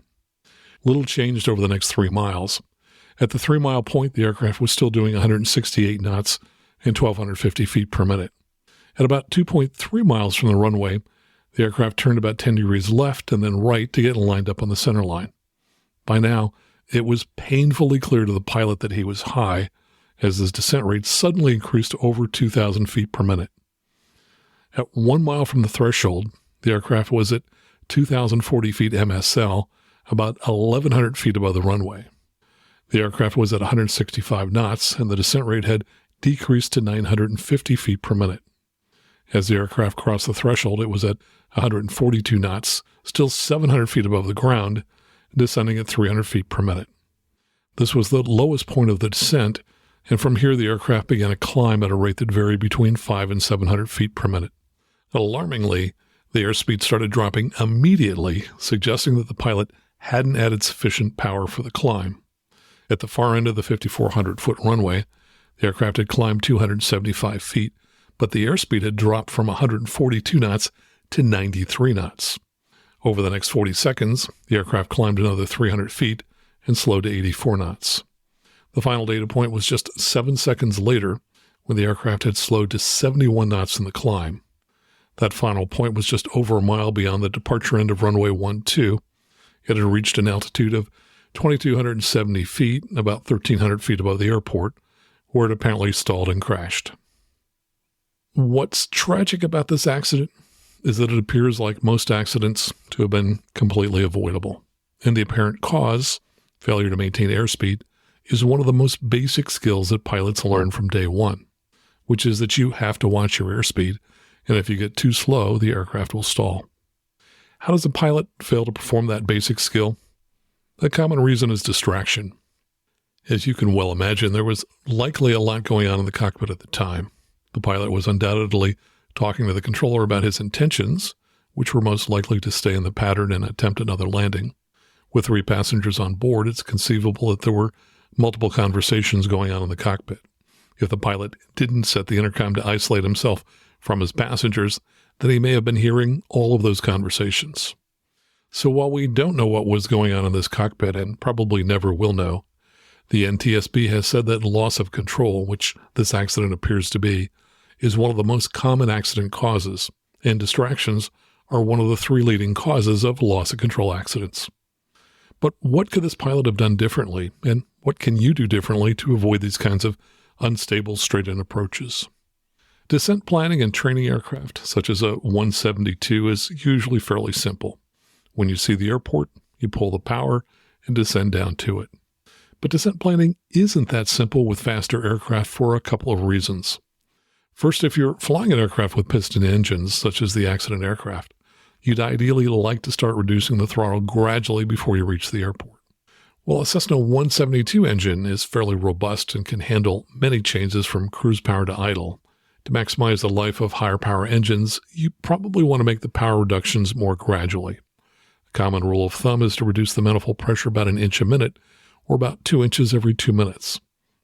A: Little changed over the next 3 miles. At the 3-mile point, the aircraft was still doing 168 knots and 1,250 feet per minute. At about 2.3 miles from the runway, the aircraft turned about 10 degrees left and then right to get lined up on the center line. By now, it was painfully clear to the pilot that he was high, as his descent rate suddenly increased to over 2,000 feet per minute. At 1 mile from the threshold, the aircraft was at 2,040 feet MSL, about 1,100 feet above the runway. The aircraft was at 165 knots, and the descent rate had decreased to 950 feet per minute. As the aircraft crossed the threshold, it was at 142 knots, still 700 feet above the ground, descending at 300 feet per minute. This was the lowest point of the descent, and from here the aircraft began a climb at a rate that varied between 500 and 700 feet per minute. Alarmingly, the airspeed started dropping immediately, suggesting that the pilot hadn't added sufficient power for the climb. At the far end of the 5,400-foot runway, the aircraft had climbed 275 feet, but the airspeed had dropped from 142 knots to 93 knots. Over the next 40 seconds, the aircraft climbed another 300 feet and slowed to 84 knots. The final data point was just 7 seconds later, when the aircraft had slowed to 71 knots in the climb. That final point was just over a mile beyond the departure end of runway 12. It had reached an altitude of 2,270 feet, about 1,300 feet above the airport, where it apparently stalled and crashed. What's tragic about this accident is that it appears like most accidents to have been completely avoidable. And the apparent cause, failure to maintain airspeed, is one of the most basic skills that pilots learn from day one, which is that you have to watch your airspeed, and if you get too slow, the aircraft will stall. How does a pilot fail to perform that basic skill? A common reason is distraction. As you can well imagine, there was likely a lot going on in the cockpit at the time. The pilot was undoubtedly talking to the controller about his intentions, which were most likely to stay in the pattern and attempt another landing. With 3 passengers on board, it's conceivable that there were multiple conversations going on in the cockpit. If the pilot didn't set the intercom to isolate himself from his passengers, then he may have been hearing all of those conversations. So while we don't know what was going on in this cockpit and probably never will know, the NTSB has said that loss of control, which this accident appears to be, is one of the most common accident causes, and distractions are one of the 3 leading causes of loss of control accidents. But what could this pilot have done differently, and what can you do differently to avoid these kinds of unstable straight-in approaches? Descent planning and training aircraft, such as a 172, is usually fairly simple. When you see the airport, you pull the power and descend down to it. But descent planning isn't that simple with faster aircraft for a couple of reasons. First, if you're flying an aircraft with piston engines, such as the accident aircraft, you'd ideally like to start reducing the throttle gradually before you reach the airport. While a Cessna 172 engine is fairly robust and can handle many changes from cruise power to idle, to maximize the life of higher power engines, you probably want to make the power reductions more gradually. A common rule of thumb is to reduce the manifold pressure about 1 inch a minute, or about 2 inches every 2 minutes.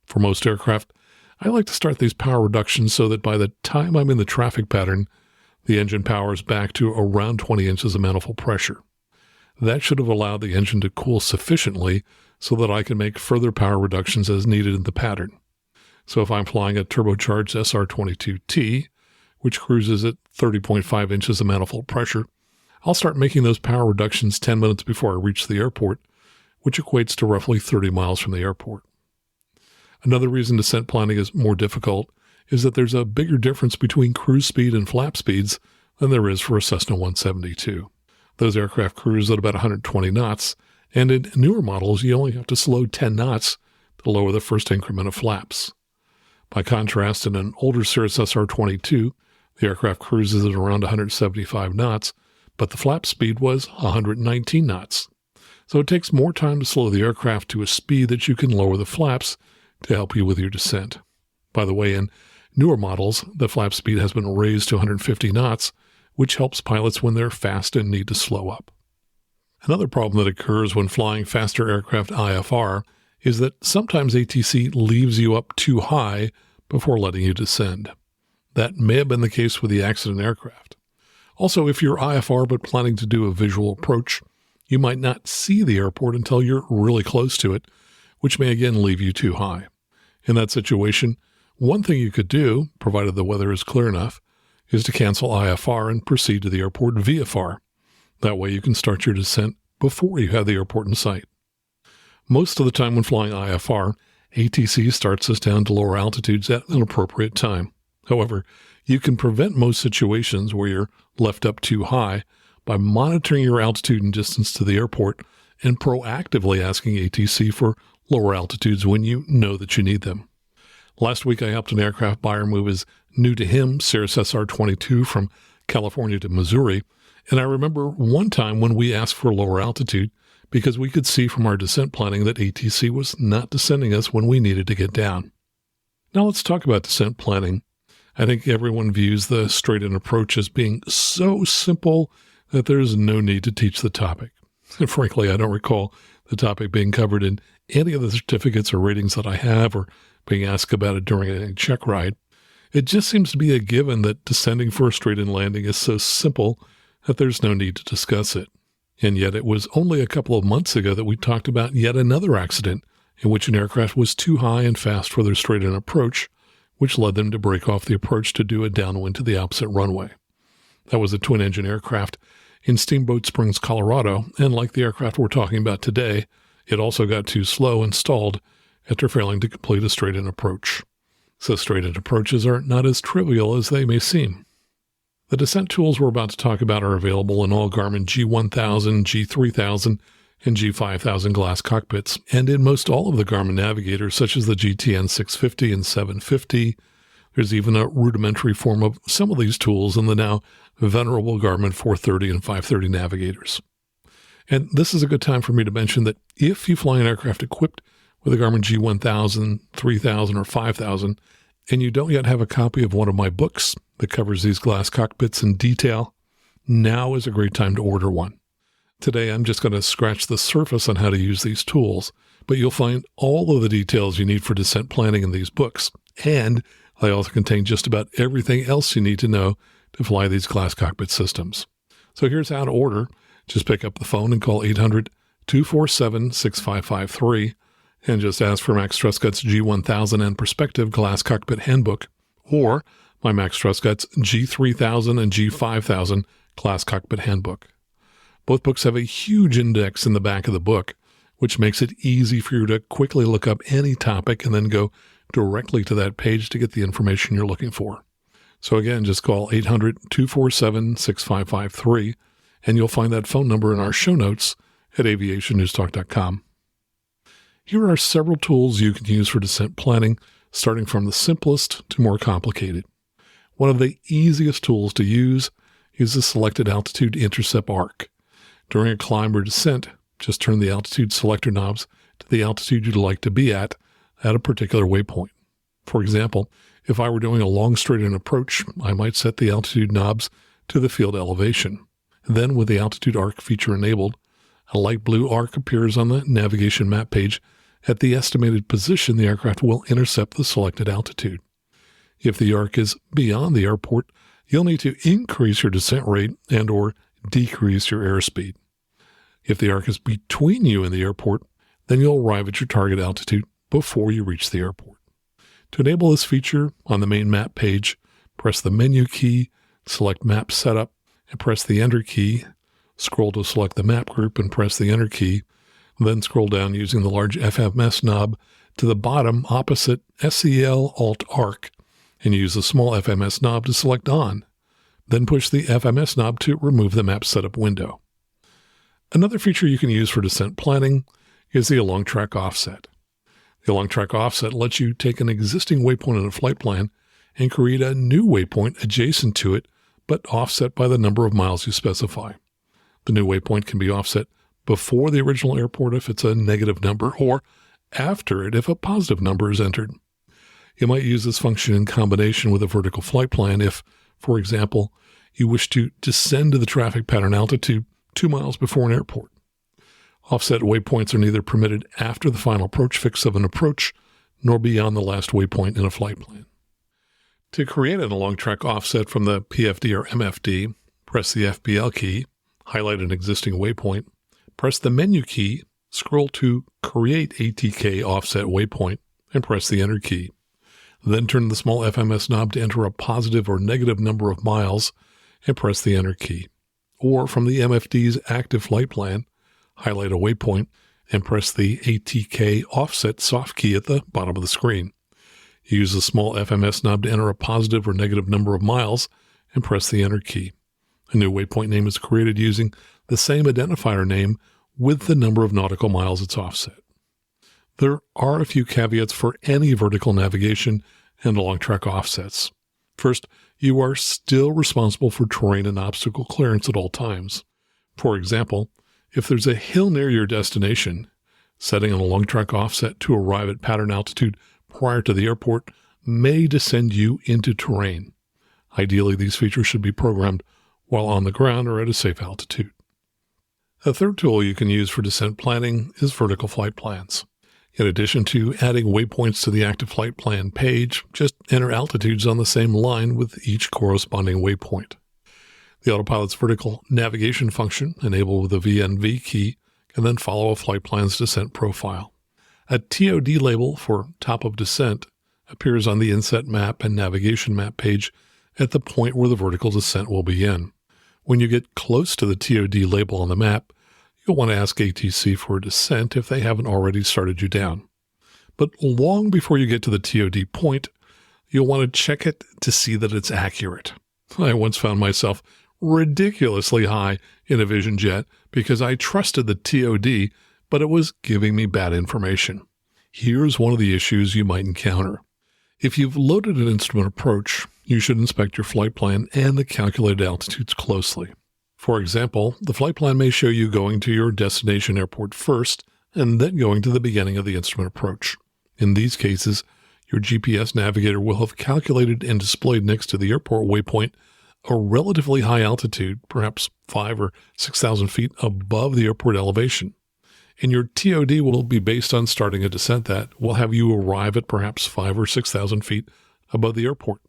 A: For most aircraft, I like to start these power reductions so that by the time I'm in the traffic pattern, the engine power is back to around 20 inches of manifold pressure. That should have allowed the engine to cool sufficiently so that I can make further power reductions as needed in the pattern. So if I'm flying a turbocharged SR-22T, which cruises at 30.5 inches of manifold pressure, I'll start making those power reductions 10 minutes before I reach the airport, which equates to roughly 30 miles from the airport. Another reason descent planning is more difficult is that there's a bigger difference between cruise speed and flap speeds than there is for a Cessna 172. Those aircraft cruise at about 120 knots, And in newer models, you only have to slow 10 knots to lower the first increment of flaps. By contrast, in an older Cirrus SR-22, the aircraft cruises at around 175 knots, but the flap speed was 119 knots. So it takes more time to slow the aircraft to a speed that you can lower the flaps to help you with your descent. By the way, in newer models, the flap speed has been raised to 150 knots, which helps pilots when they're fast and need to slow up. Another problem that occurs when flying faster aircraft IFR is that sometimes ATC leaves you up too high before letting you descend. That may have been the case with the accident aircraft. Also, if you're IFR but planning to do a visual approach, you might not see the airport until you're really close to it, which may again leave you too high. In that situation, one thing you could do, provided the weather is clear enough, is to cancel IFR and proceed to the airport VFR. That way you can start your descent before you have the airport in sight. Most of the time when flying IFR, ATC starts us down to lower altitudes at an appropriate time. However, you can prevent most situations where you're left up too high by monitoring your altitude and distance to the airport and proactively asking ATC for lower altitudes when you know that you need them. Last week, I helped an aircraft buyer move his new-to-him Cirrus SR-22 from California to Missouri, and I remember one time when we asked for lower altitude because we could see from our descent planning that ATC was not descending us when we needed to get down. Now let's talk about descent planning. I think everyone views the straight-in approach as being so simple that there's no need to teach the topic. And frankly, I don't recall the topic being covered in any of the certificates or ratings that I have or being asked about it during a check ride. It just seems to be a given that descending for a straight-in landing is so simple that there's no need to discuss it. And yet it was only a couple of months ago that we talked about yet another accident in which an aircraft was too high and fast for their straight-in approach, which led them to break off the approach to do a downwind to the opposite runway. That was a twin-engine aircraft in Steamboat Springs, Colorado, and like the aircraft we're talking about today, it also got too slow and stalled after failing to complete a straight-in approach. So straight-in approaches are not as trivial as they may seem. The descent tools we're about to talk about are available in all Garmin G1000, G3000, and G5000 glass cockpits, and in most all of the Garmin navigators, such as the GTN 650 and 750. There's even a rudimentary form of some of these tools in the now venerable Garmin 430 and 530 navigators. And this is a good time for me to mention that if you fly an aircraft equipped with a Garmin G1000, 3000, or 5000, and you don't yet have a copy of one of my books that covers these glass cockpits in detail, now is a great time to order one. Today, I'm just going to scratch the surface on how to use these tools, but you'll find all of the details you need for descent planning in these books, and they also contain just about everything else you need to know to fly these glass cockpit systems. So here's how to order. Just pick up the phone and call 800-247-6553 and just ask for Max Truscott's G1000 and Perspective Glass Cockpit Handbook or my Max Truscott's G3000 and G5000 Glass Cockpit Handbook. Both books have a huge index in the back of the book, which makes it easy for you to quickly look up any topic and then go directly to that page to get the information you're looking for. So again, just call 800-247-6553, and you'll find that phone number in our show notes at aviationnewstalk.com. Here are several tools you can use for descent planning, starting from the simplest to more complicated. One of the easiest tools to use is the Selected Altitude Intercept arc. During a climb or descent, just turn the altitude selector knobs to the altitude you'd like to be at a particular waypoint. For example, if I were doing a long straight-in approach, I might set the altitude knobs to the field elevation. Then, with the altitude arc feature enabled, a light blue arc appears on the navigation map page at the estimated position the aircraft will intercept the selected altitude. If the arc is beyond the airport, you'll need to increase your descent rate and or decrease your airspeed. If the arc is between you and the airport, then you'll arrive at your target altitude before you reach the airport. To enable this feature, on the main map page, press the menu key, select Map Setup, and press the Enter key. Scroll to select the map group and press the Enter key. Then scroll down using the large FMS knob to the bottom opposite SEL Alt Arc and use the small FMS knob to select On. Then push the FMS knob to remove the map setup window. Another feature you can use for descent planning is the along track offset. The along track offset lets you take an existing waypoint in a flight plan and create a new waypoint adjacent to it, but offset by the number of miles you specify. The new waypoint can be offset before the original airport if it's a negative number, or after it if a positive number is entered. You might use this function in combination with a vertical flight plan if, for example, you wish to descend to the traffic pattern altitude 2 miles before an airport. Offset waypoints are neither permitted after the final approach fix of an approach, nor beyond the last waypoint in a flight plan. To create an along track offset from the PFD or MFD, press the FBL key, highlight an existing waypoint, press the menu key, scroll to Create ATK Offset Waypoint, and press the Enter key. Then turn the small FMS knob to enter a positive or negative number of miles and press the Enter key. Or from the MFD's active flight plan, highlight a waypoint and press the ATK Offset soft key at the bottom of the screen. Use the small FMS knob to enter a positive or negative number of miles and press the Enter key. A new waypoint name is created using the same identifier name with the number of nautical miles it's offset. There are a few caveats for any vertical navigation and along track offsets. First, you are still responsible for terrain and obstacle clearance at all times. For example, if there's a hill near your destination, setting an along track offset to arrive at pattern altitude prior to the airport may descend you into terrain. Ideally, these features should be programmed while on the ground or at a safe altitude. A third tool you can use for descent planning is vertical flight plans. In addition to adding waypoints to the active flight plan page, just enter altitudes on the same line with each corresponding waypoint. The autopilot's vertical navigation function, enabled with the VNV key, can then follow a flight plan's descent profile. A TOD label for top of descent appears on the inset map and navigation map page at the point where the vertical descent will begin. When you get close to the TOD label on the map, you'll want to ask ATC for a descent if they haven't already started you down. But long before you get to the TOD point, you'll want to check it to see that it's accurate. I once found myself ridiculously high in a Vision jet because I trusted the TOD, but it was giving me bad information. Here's one of the issues you might encounter. If you've loaded an instrument approach, you should inspect your flight plan and the calculated altitudes closely. For example, the flight plan may show you going to your destination airport first and then going to the beginning of the instrument approach. In these cases, your GPS navigator will have calculated and displayed next to the airport waypoint a relatively high altitude, perhaps 5,000 or 6,000 feet above the airport elevation. And your TOD will be based on starting a descent that will have you arrive at perhaps 5,000 or 6,000 feet above the airport.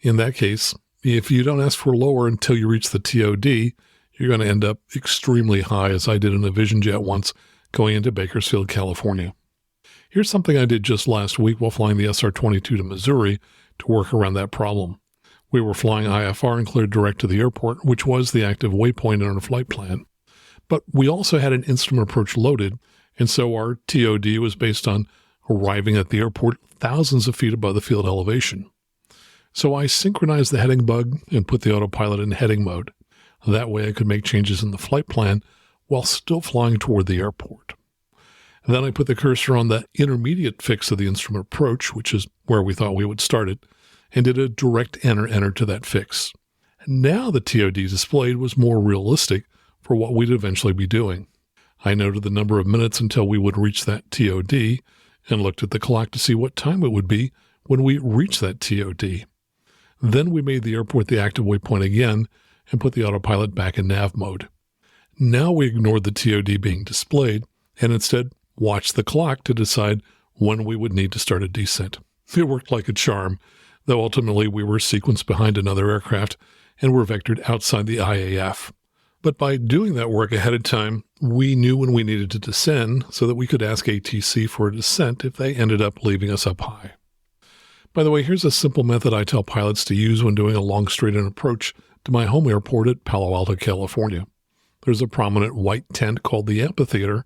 A: In that case, if you don't ask for lower until you reach the TOD, you're going to end up extremely high, as I did in a Vision jet once going into Bakersfield, California. Here's something I did just last week while flying the SR-22 to Missouri to work around that problem. We were flying IFR and cleared direct to the airport, which was the active waypoint in our flight plan. But we also had an instrument approach loaded, and so our TOD was based on arriving at the airport thousands of feet above the field elevation. So I synchronized the heading bug and put the autopilot in heading mode. That way I could make changes in the flight plan while still flying toward the airport. And then I put the cursor on the intermediate fix of the instrument approach, which is where we thought we would start it, and did a direct enter to that fix. Now the TOD displayed was more realistic for what we'd eventually be doing. I noted the number of minutes until we would reach that TOD and looked at the clock to see what time it would be when we reached that TOD. Then we made the airport the active waypoint again and put the autopilot back in nav mode. Now we ignored the TOD being displayed and instead watched the clock to decide when we would need to start a descent. It worked like a charm, though ultimately we were sequenced behind another aircraft and were vectored outside the IAF. But by doing that work ahead of time, we knew when we needed to descend so that we could ask ATC for a descent if they ended up leaving us up high. By the way, here's a simple method I tell pilots to use when doing a long straight-in approach to my home airport at Palo Alto, California. There's a prominent white tent called the amphitheater,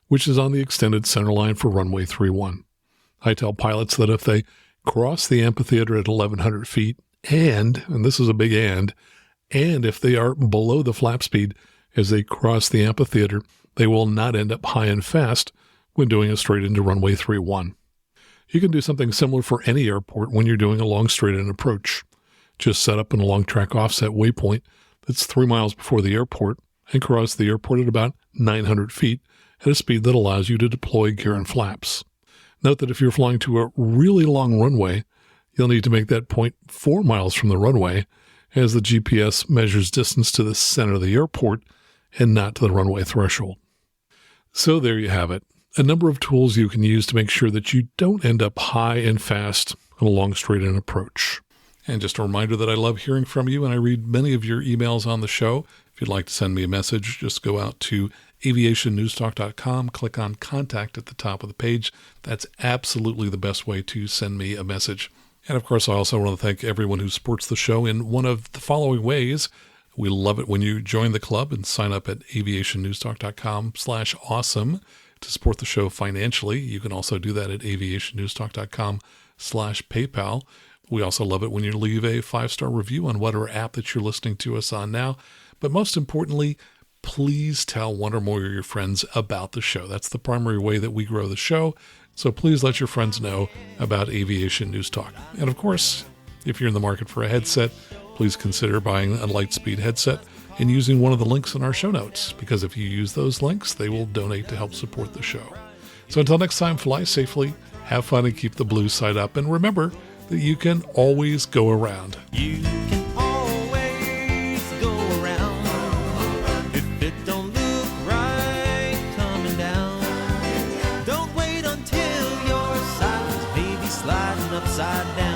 A: which is on the extended center line for runway 31. I tell pilots that if they cross the amphitheater at 1,100 feet and this is a big and if they are below the flap speed as they cross the amphitheater, they will not end up high and fast when doing a straight into runway 31. You can do something similar for any airport when you're doing a long straight-in approach. Just set up an along track offset waypoint that's 3 miles before the airport and cross the airport at about 900 feet at a speed that allows you to deploy gear and flaps. Note that if you're flying to a really long runway, you'll need to make that point 4 miles from the runway, as the GPS measures distance to the center of the airport and not to the runway threshold. So there you have it. A number of tools you can use to make sure that you don't end up high and fast on a long straight-in approach. And just a reminder that I love hearing from you, and I read many of your emails on the show. If you'd like to send me a message, just go out to aviationnewstalk.com, click on Contact at the top of the page. That's absolutely the best way to send me a message. And of course, I also want to thank everyone who supports the show in one of the following ways. We love it when you join the club and sign up at aviationnewstalk.com/awesome to support the show financially. You can also do that at aviationnewstalk.com/PayPal. We also love it when you leave a 5-star review on whatever app that you're listening to us on now. But most importantly, please tell one or more of your friends about the show. That's the primary way that we grow the show. So please let your friends know about Aviation News Talk. And of course, if you're in the market for a headset, please consider buying a Lightspeed headset and using one of the links in our show notes, because if you use those links, they will donate to help support the show. So until next time, fly safely, have fun, and keep the blue side up. And remember that you can always go around.
B: You can always go around. If it don't look right coming down, don't wait until your side's maybe sliding upside down.